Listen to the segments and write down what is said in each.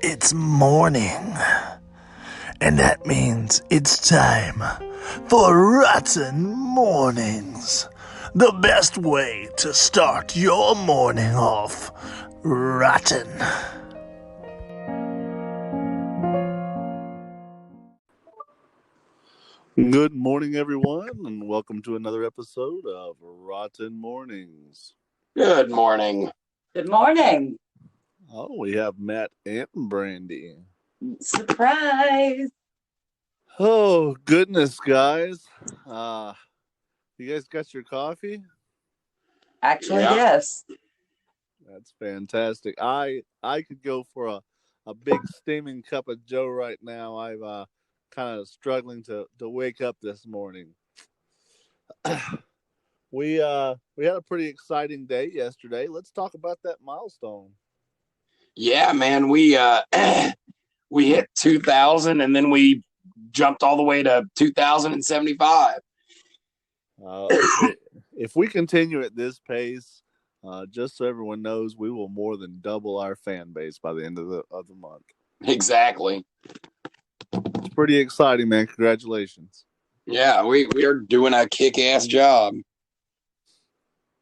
It's morning, and that means it's time for Rotten Mornings. The best way to start your morning off rotten. Good morning, everyone, and welcome to another episode of Rotten Mornings. Good morning. Good morning. Oh, we have Matt and Brandy. Surprise. Oh, goodness, guys. You guys got your coffee? Actually, Yeah. yes. That's fantastic. I could go for a big steaming cup of Joe right now. I've kind of struggling to wake up this morning. We had a pretty exciting day yesterday. Let's talk about that milestone. Yeah, man, we we hit 2,000 and then we jumped all the way to 2,075. If we continue at this pace, just so everyone knows, we will more than double our fan base by the end of the month. Exactly. It's pretty exciting, man. Congratulations. Yeah, we are doing a kick-ass job.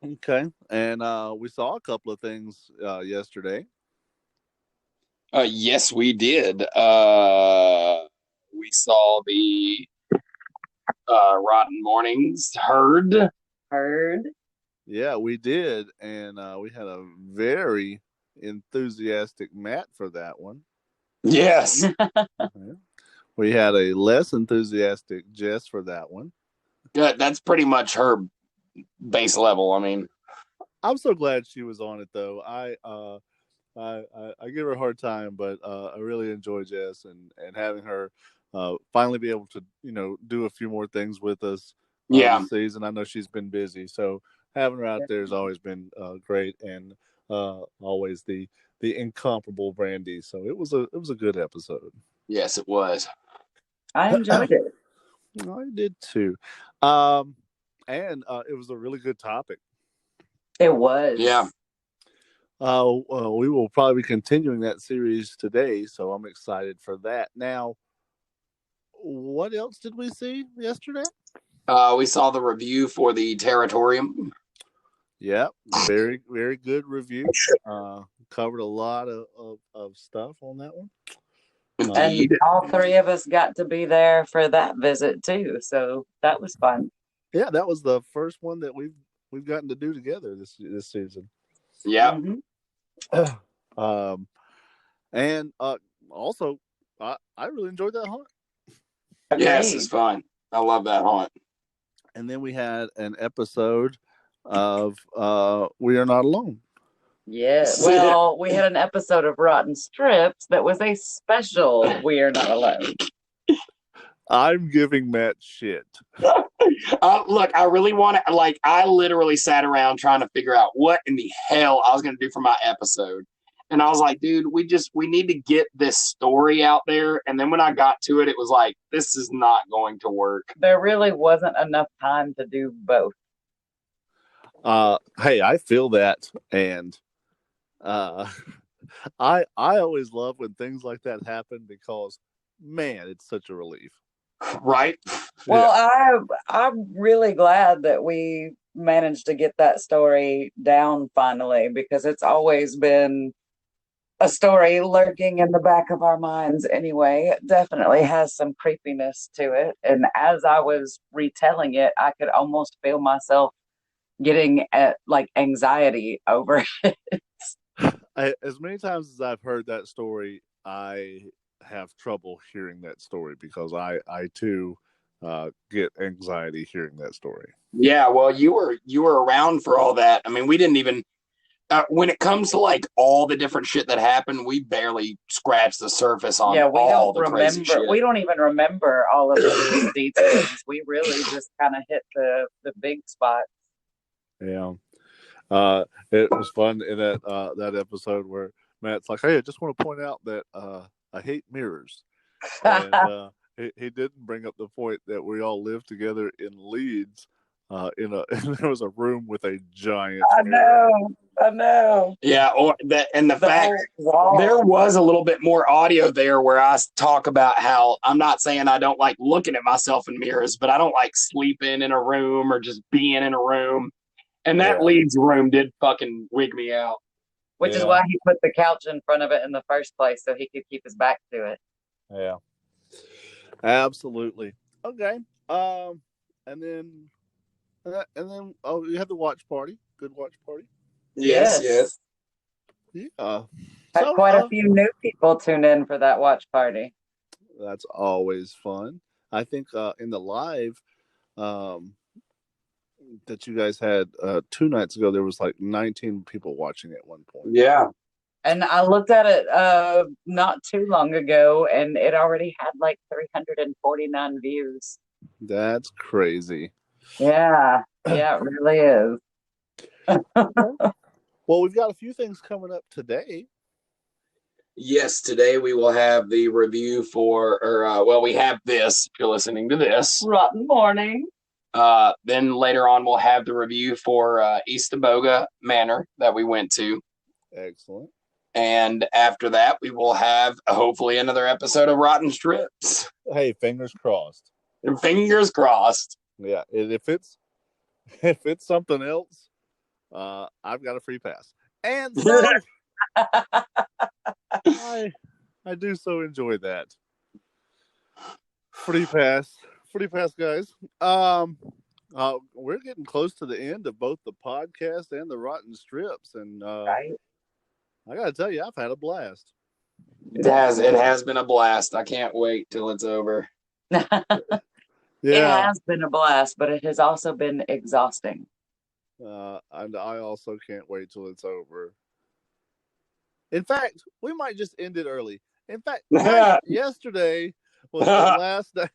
Okay, and we saw a couple of things yesterday. Yes, we did. We saw the Rotten Mornings heard. Yeah, we did, and we had a very enthusiastic Matt for that one. Yes. We had a less enthusiastic Jess for that one. Good. That's pretty much her base level. I mean, I'm so glad she was on it, though. I give her a hard time, but I really enjoy Jess and having her finally be able to, do a few more things with us this season. I know she's been busy, so having her out there has always been great, and always the incomparable Brandy. So it was a good episode. Yes, it was. I enjoyed it. I did too, and it was a really good topic. It was. Yeah. We will probably be continuing that series today, so I'm excited for that. Now, what else did we see yesterday? We saw the review for the Territorium. Yeah, very, very good review. Covered a lot of stuff on that one. Indeed. And all three of us got to be there for that visit too, so that was fun. Yeah, that was the first one that we've gotten to do together this season. Yeah. Mm-hmm. And also, I really enjoyed that hunt. Yes, it's fun. I love that hunt. And then we had an episode of We Are Not Alone. Yeah. Well, we had an episode of Rotten Strips that was a special We Are Not Alone. I'm giving Matt shit. Look, I really want to, I literally sat around trying to figure out what in the hell I was going to do for my episode. And I was like, dude, we need to get this story out there. And then when I got to it, it was like, this is not going to work. There really wasn't enough time to do both. Hey, I feel that. And I always love when things like that happen because, man, it's such a relief. Right? Well, I'm really glad that we managed to get that story down finally, because it's always been a story lurking in the back of our minds anyway. It definitely has some creepiness to it. And as I was retelling it, I could almost feel myself getting anxiety over it. As many times as I've heard that story, I have trouble hearing that story because I too get anxiety hearing that story. Yeah, well, you were around for all that. I mean, we didn't even when it comes to all the different shit that happened, we barely scratched the surface on all the crazy shit. We don't even remember all of those details. We really just kind of hit the big spots. Yeah. It was fun in that episode where Matt's like, "Hey, I just want to point out that I hate mirrors," and he didn't bring up the point that we all lived together in Leeds. And there was a room with a giant. I know. I know. Yeah, or that, and the fact wall. there was a little bit more audio there where I talk about how I'm not saying I don't like looking at myself in mirrors, but I don't like sleeping in a room or just being in a room. And that Leeds room did fucking wig me out. Which is why he put the couch in front of it in the first place, so he could keep his back to it. Yeah. Absolutely. Okay. And then you had the watch party. Good watch party. Yes. Yeah. Had quite a few new people tune in for that watch party. That's always fun. I think in the live that you guys had 2 nights ago, there was like 19 people watching at one point. Yeah. And I looked at it not too long ago, and it already had like 349 views. That's crazy. Yeah, it really is. Well, we've got a few things coming up today. Yes, today we will have the review for, we have this, if you're listening to this. Rotten Morning. Then later on, we'll have the review for East Aboga Manor that we went to. Excellent. And after that, we will have hopefully another episode of Rotten Strips. Hey, fingers crossed. And fingers crossed. Yeah, if it's something else, I've got a free pass. And so I do so enjoy that. Free pass, guys. We're getting close to the end of both the podcast and the Rotten Strips, and Right. I gotta tell you, I've had a blast. It has been a blast. I can't wait till it's over. It has been a blast, but it has also been exhausting. And I also can't wait till it's over. In fact, we might just end it early. In fact, yesterday was the last day.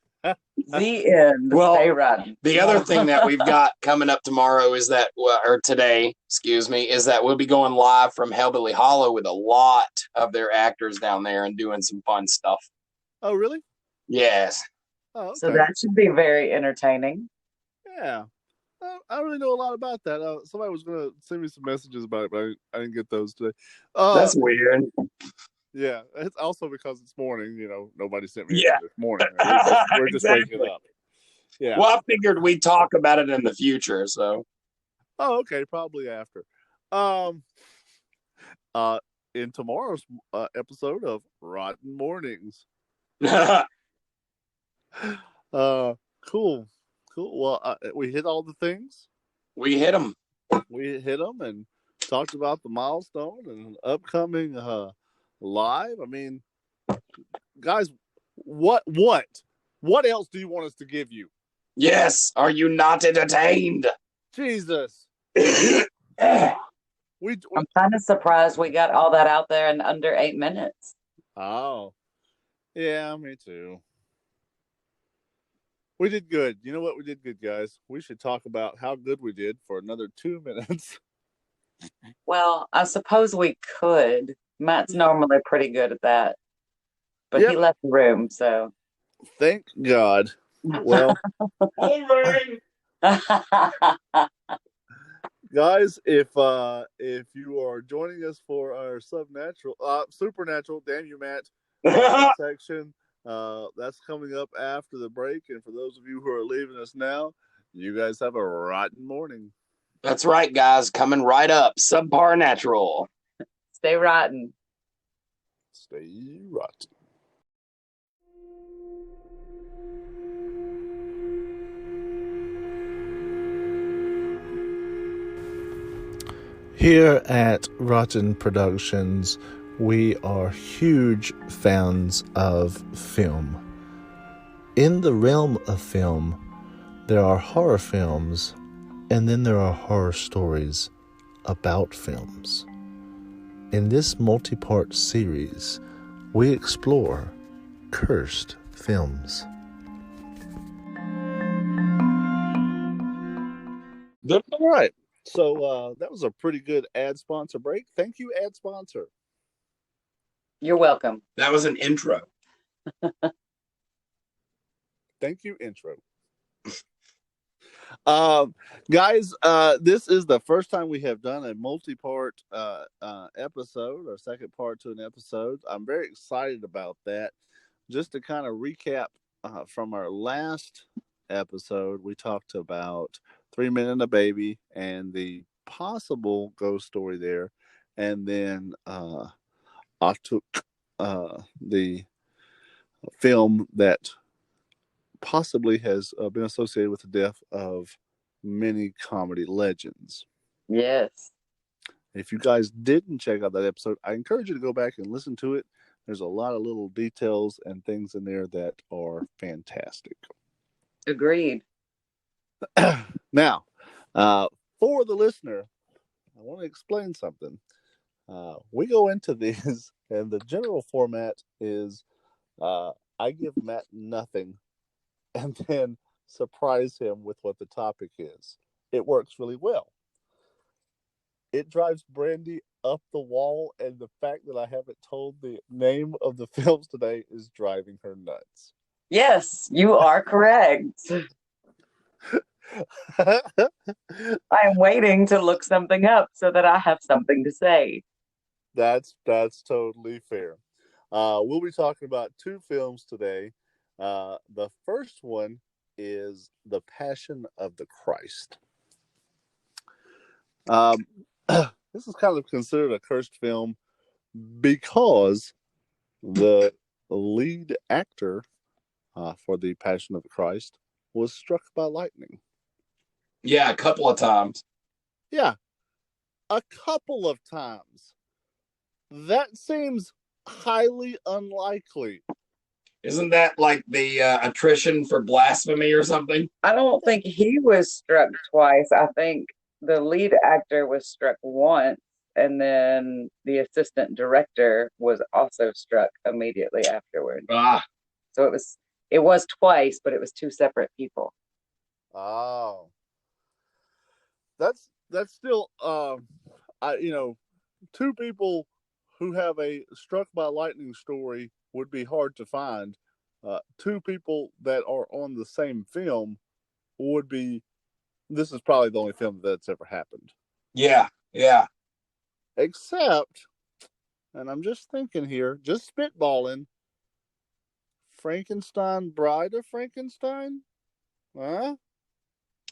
The end. Well, stay riding. The other thing that we've got coming up tomorrow is that, or today, excuse me, is that we'll be going live from Hellbilly Hollow with a lot of their actors down there and doing some fun stuff. Oh, really? Yes. Oh, okay. So that should be very entertaining. Yeah. I don't really know a lot about that. Somebody was going to send me some messages about it, but I didn't get those today. That's weird. Yeah, it's also because it's morning. Nobody sent me this morning. We're just waking up. Yeah. Well, I figured we'd talk about it in the future. So. Oh, okay. Probably after. In tomorrow's episode of Rotten Mornings. Cool. Well, we hit all the things. We hit them. We hit them and talked about the milestone and upcoming live. I mean, guys, what else do you want us to give you? Yes. Are you not entertained? Jesus. I'm kind of surprised we got all that out there in under 8 minutes. Oh, yeah, me too. We did good. You know what? We did good, guys. We should talk about how good we did for another 2 minutes. Well, I suppose we could. Matt's normally pretty good at that. But he left the room, so. Thank God. Well, guys, if you are joining us for our supernatural, damn you, Matt, section, that's coming up after the break. And for those of you who are leaving us now, you guys have a rotten morning. That's right, guys. Coming right up. Subpar Natural. Stay rotten. Stay rotten. Here at Rotten Productions, we are huge fans of film. In the realm of film, there are horror films, and then there are horror stories about films. In this multi-part series, we explore cursed films. All right. So that was a pretty good ad sponsor break. Thank you, ad sponsor. You're welcome. That was an intro. Thank you, intro. Guys, this is the first time we have done a multi-part episode, or second part to an episode. I'm very excited about that. Just to kind of recap from our last episode, we talked about 3 Men and a Baby and the possible ghost story there, and then I took the film that possibly has been associated with the death of many comedy legends. Yes. If you guys didn't check out that episode, I encourage you to go back and listen to it. There's a lot of little details and things in there that are fantastic. Agreed. Now, for the listener, I want to explain something. We go into these, and the general format is I give Matt nothing and then surprise him with what the topic is. It works really well. It drives Brandy up the wall, and the fact that I haven't told the name of the films today is driving her nuts. Yes, you are correct. I am waiting to look something up so that I have something to say. That's totally fair. We'll be talking about two films today. The first one is The Passion of the Christ. This is kind of considered a cursed film because the lead actor for The Passion of the Christ was struck by lightning. Yeah, a couple of times. Yeah, a couple of times. That seems highly unlikely. Isn't that like the attrition for blasphemy or something? I don't think he was struck twice. I think the lead actor was struck once, and then the assistant director was also struck immediately afterward. So it was twice, but it was two separate people. Oh, that's still two people who have a struck by lightning story would be hard to find. Two people that are on the same film would be. This is probably the only film that's ever happened. Yeah. Except, and I'm just thinking here, just spitballing. Frankenstein, Bride of Frankenstein? Huh?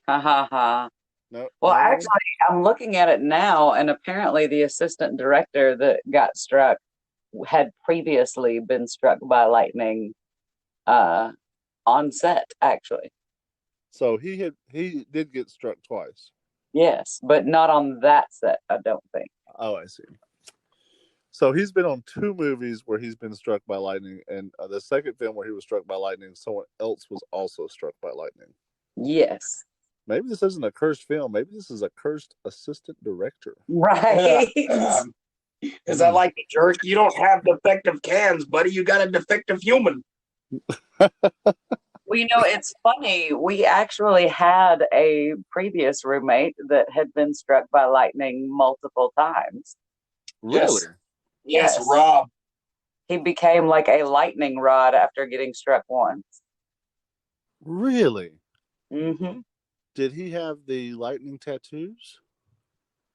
Ha ha ha. No. Well, no. actually, I'm looking at it now, and apparently the assistant director that got struck had previously been struck by lightning on set, actually. So he did get struck twice. Yes, but not on that set, I don't think. Oh, I see. So he's been on two movies where he's been struck by lightning, and the second film where he was struck by lightning, someone else was also struck by lightning. Yes. Maybe this isn't a cursed film. Maybe this is a cursed assistant director. Right. Is that like the jerk? You don't have defective cans, buddy. You got a defective human. Well, it's funny. We actually had a previous roommate that had been struck by lightning multiple times. Really? Yes, Rob. He became like a lightning rod after getting struck once. Really? Mm-hmm. Did he have the lightning tattoos?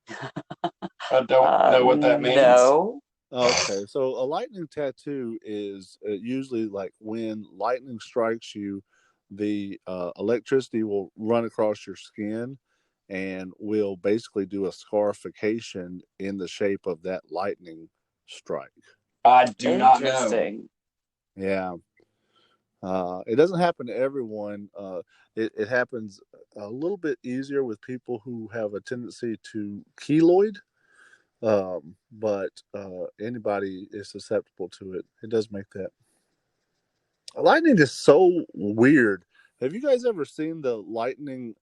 I don't know what that means. No. Okay, so a lightning tattoo is usually like when lightning strikes you, the electricity will run across your skin and will basically do a scarification in the shape of that lightning strike. I do not know. Interesting. Yeah. It doesn't happen to everyone. It happens a little bit easier with people who have a tendency to keloid. But anybody is susceptible to it. It does make that. Lightning is so weird. Have you guys ever seen the lightning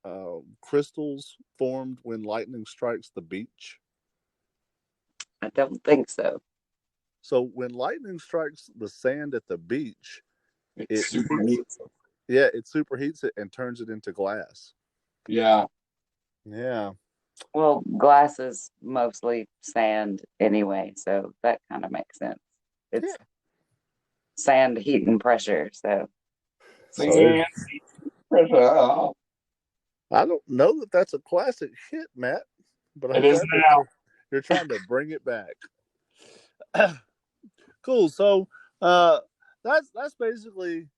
crystals formed when lightning strikes the beach? I don't think so. So when lightning strikes the sand at the beach, it superheats it. Yeah, it superheats it and turns it into glass. Yeah. Yeah. Well, glass is mostly sand anyway, so that kind of makes sense. It's sand, heat, and pressure. So Sand, pressure. I don't know that that's a classic hit, Matt, but I'm It is glad that now. you're trying to bring it back. Cool. So that's basically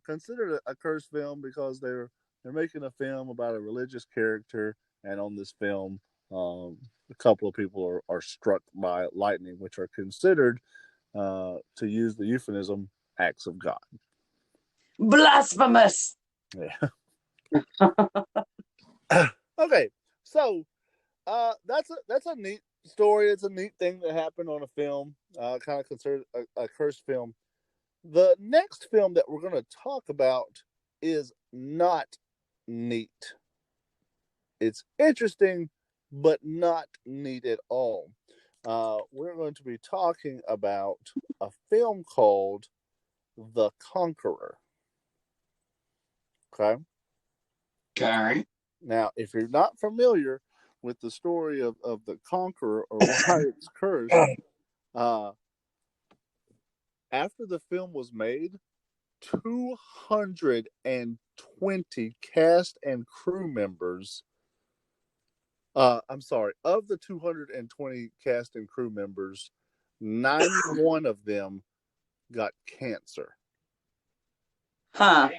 considered a cursed film because they're making a film about a religious character, and on this film, a couple of people are struck by lightning, which are considered, to use the euphemism, acts of God. Blasphemous. Yeah. Okay. So that's a neat story. It's a neat thing that happened on a film, kind of considered a cursed film. The next film that we're going to talk about is not neat. It's interesting, but not neat at all. We're going to be talking about a film called The Conqueror. Okay. Okay. Now, if you're not familiar with the story of The Conqueror or why it's cursed, uh, after the film was made, 220 cast and crew members. I'm sorry, of the 220 cast and crew members, 91 of them got cancer. Huh.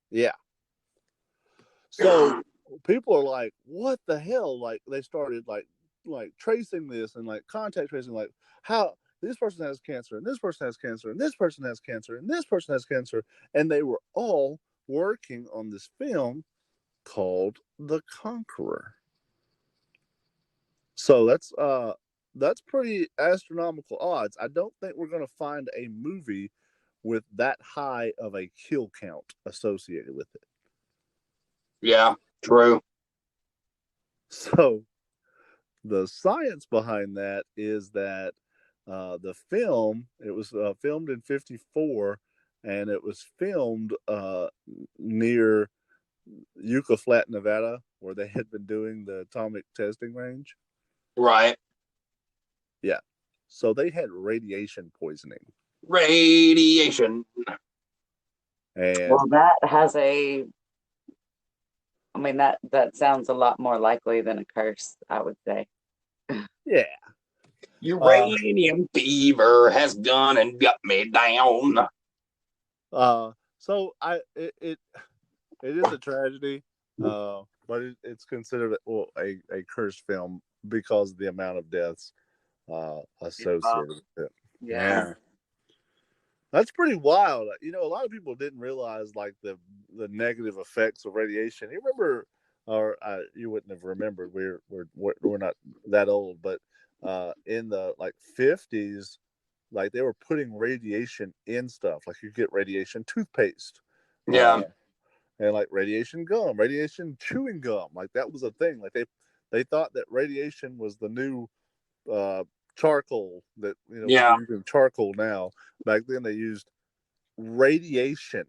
Yeah. So people are like, what the hell? Like, they started like tracing this and like contact tracing, like how this person has cancer and this person has cancer and this person has cancer and this person has cancer. And they were all working on this film called The Conqueror. So that's pretty astronomical odds. I don't think we're going to find a movie with that high of a kill count associated with it. Yeah, true. So the science behind that is that the film, it was filmed in 54, and it was filmed near Yucca Flat, Nevada, where they had been doing the atomic testing range. Right. Yeah. So they had radiation poisoning. Radiation. And Well, that has a. I mean, that sounds a lot more likely than a curse, I would say. yeah. Uranium fever has gone and got me down. So it is a tragedy, but it's considered a cursed film because of the amount of deaths associated with it. Yeah. That's pretty wild. You know, a lot of people didn't realize like the negative effects of radiation. You remember, or you wouldn't have remembered. We're not that old, but in the like 50s, like they were putting radiation in stuff. Like you get radiation toothpaste, Yeah. and like radiation gum, radiation chewing gum. Like that was a thing. Like they thought that radiation was the new charcoal that Yeah. people using charcoal now. Back then they used radiation.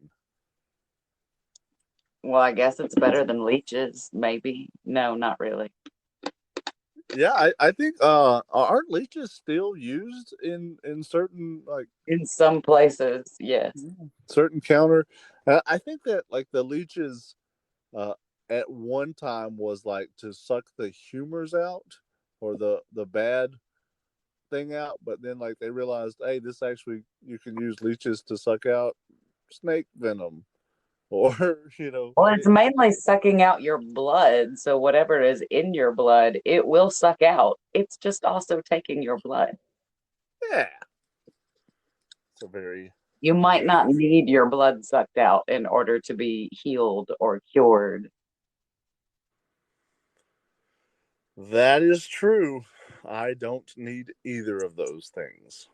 Well, I guess it's better than leeches, maybe. No, not really. Yeah, I think aren't leeches still used in certain like In some places, yes. certain counter. I think that like the leeches at one time was like to suck the humors out or the bad thing out, but then like they realized, hey, this actually you can use leeches to suck out snake venom, or Well, it's mainly sucking out your blood. So whatever is in your blood, it will suck out. It's just also taking your blood. yeah. It's a very You might not need your blood sucked out in order to be healed or cured. that is true. I don't need either of those things.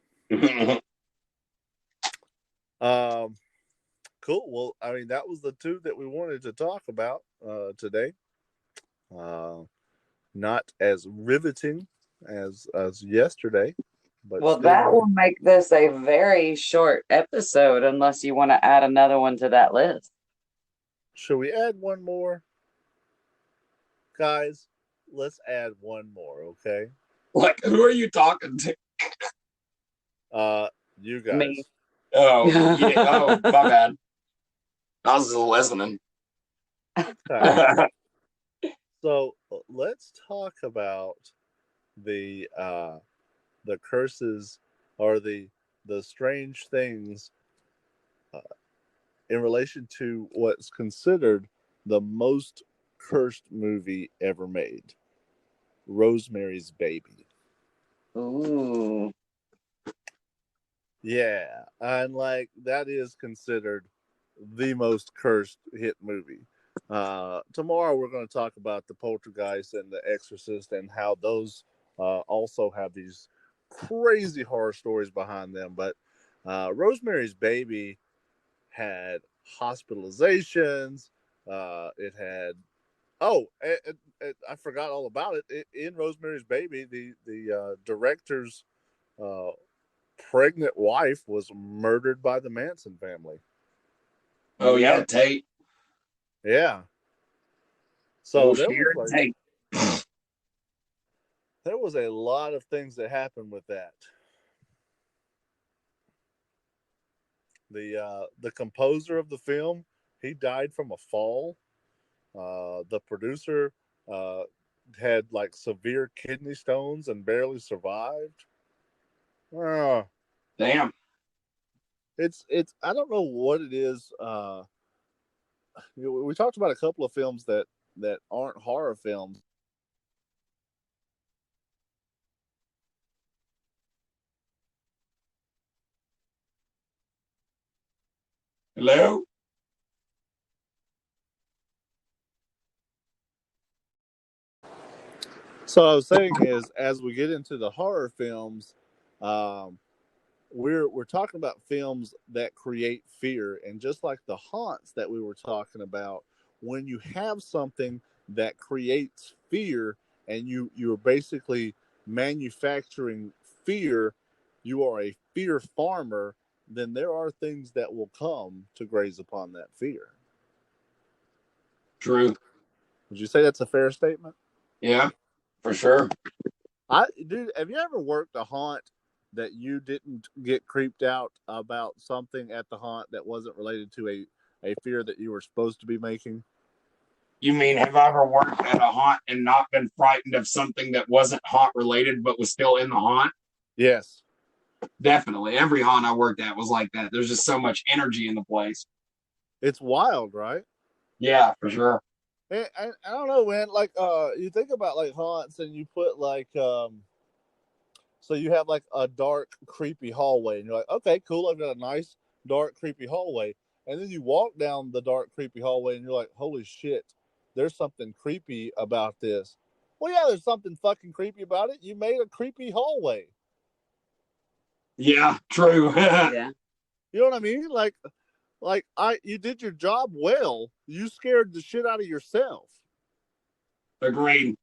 Cool. Well, I mean, that was the two that we wanted to talk about today. Not as riveting as yesterday, but Well, that will make this a very short episode unless you want to add another one to that list. Should we add one more? Guys, let's add one more, okay? Like, who are you talking to? You guys. Me. Oh, yeah. Oh, my bad. I was just listening. Okay. So let's talk about the curses or the strange things in relation to what's considered the most cursed movie ever made, Rosemary's Baby. Ooh. Yeah, and like that is considered the most cursed hit movie. Tomorrow we're going to talk about the Poltergeist and the Exorcist and how those also have these crazy horror stories behind them. But Rosemary's Baby had hospitalizations. It had I forgot all about it. In Rosemary's Baby, the director's uh, pregnant wife was murdered by the Manson family. Oh yeah, Tate. Yeah. So Oh, Sharon Tate. there was a lot of things that happened with that. The composer of the film, he died from a fall. The producer uh, had like severe kidney stones and barely survived. Uh, Damn. it's I don't know what it is. We talked about a couple of films that aren't horror films. Hello? So I was saying is, as we get into the horror films, um, we're talking about films that create fear, and just like the haunts that we were talking about, when you have something that creates fear, and you're basically manufacturing fear, you are a fear farmer. Then there are things that will come to graze upon that fear. True. Would you say that's a fair statement? Yeah, for sure. Dude, have you ever worked a haunt that you didn't get creeped out about something at the haunt that wasn't related to a fear that you were supposed to be making? You mean, have I ever worked at a haunt and not been frightened of something that wasn't haunt related but was still in the haunt? Yes. Definitely. Every haunt I worked at was like that. There's just so much energy in the place. It's wild, right? Yeah, for sure. I don't know, man. Like, you think about like haunts, and you put like, so you have like a dark, creepy hallway, and you're like, okay, cool. I've got a nice, dark, creepy hallway, and then you walk down the dark, creepy hallway, and you're like, holy shit, there's something creepy about this. Well, yeah, there's something fucking creepy about it. You made a creepy hallway. Yeah, true. Yeah. You know what I mean? You did your job well. You scared the shit out of yourself. Agreed.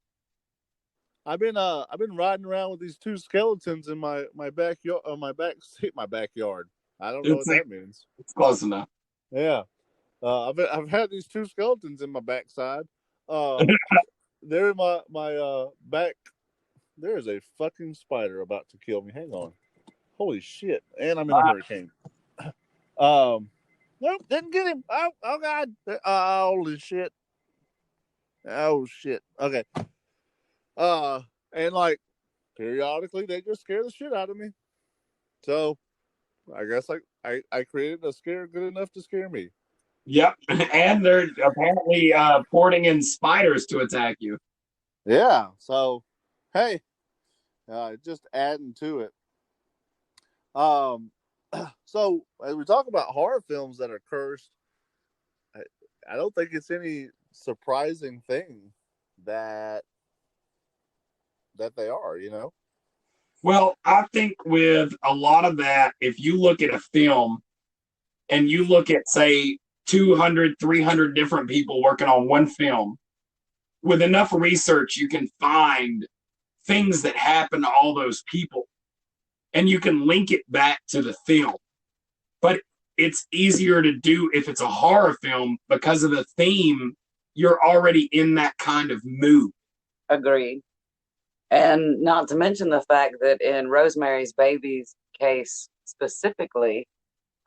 I've been riding around with these two skeletons in my backyard, my backyard. I don't know It's, what that means. it's close enough. Yeah. I've had these two skeletons in my backside. They're in my back. There is a fucking spider about to kill me. Hang on. Holy shit! And I'm in a hurricane. Nope, didn't get him. Oh god. Holy shit. Oh shit. Okay. And like periodically they just scare the shit out of me. So I guess I created a scare good enough to scare me. Yep. And they're apparently porting in spiders to attack you. Yeah. So hey, just adding to it. Um, so as we talk about horror films that are cursed, I don't think it's any surprising thing that they are. You know. Well, I think with a lot of that, if you look at a film and you look at, say, 200, 300 different people working on one film, with enough research, you can find things that happen to all those people and you can link it back to the film. But it's easier to do if it's a horror film because of the theme. You're already in that kind of mood. Agreed. And not to mention the fact that in Rosemary's Baby's case specifically,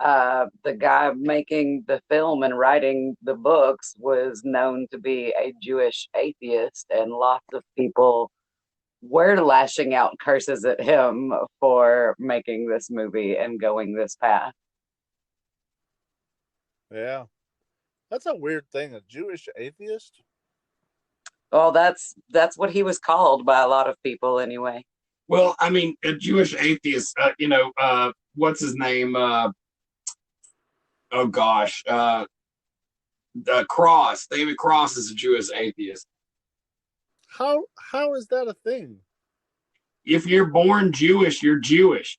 the guy making the film and writing the books was known to be a Jewish atheist, and lots of people were lashing out curses at him for making this movie and going this path. Yeah. That's a weird thing, a Jewish atheist? Well, that's what he was called by a lot of people anyway. Well, I mean, a Jewish atheist, what's his name? Oh gosh, Cross. David Cross is a Jewish atheist. How is that a thing? If you're born Jewish, you're Jewish.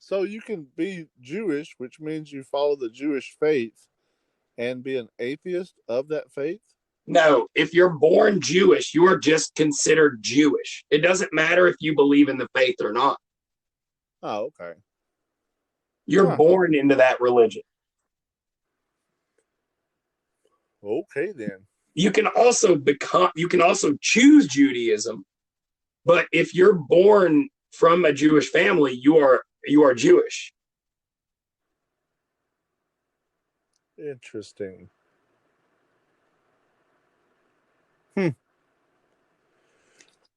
So you can be Jewish, which means you follow the Jewish faith, and be an atheist of that faith? No, if you're born Jewish, you are just considered Jewish. It doesn't matter if you believe in the faith or not. Oh, okay. You're born into that religion. Okay, then. You can also choose Judaism, but if you're born from a Jewish family, you are Jewish. Interesting.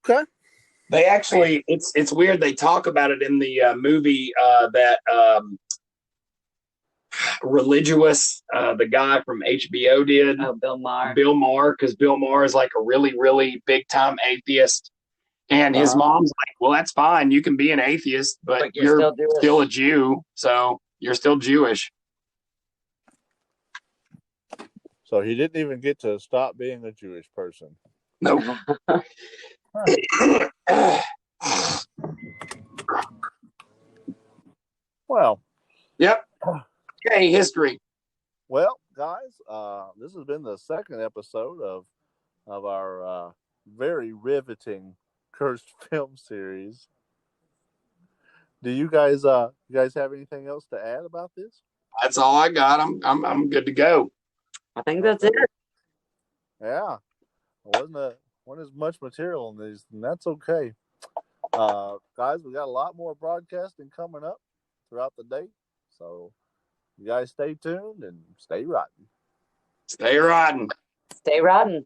Okay. They actually, it's weird. They talk about it in the movie that Religious, the guy from HBO did. Oh, Bill Maher. Bill Maher, because Bill Maher is like a really, really big time atheist. And his mom's like, well, that's fine. You can be an atheist, but you're still a Jew. So you're still Jewish. So he didn't even get to stop being a Jewish person. Nope. Well. Yep. Okay, history. Well, guys, this has been the second episode of our very riveting cursed film series. Do you guys have anything else to add about this? That's all I got. I'm good to go. I think that's it. Yeah, wasn't as much material in these, and that's okay. Guys, we got a lot more broadcasting coming up throughout the day, so you guys stay tuned and stay rotten. Stay rotten. Stay rotten.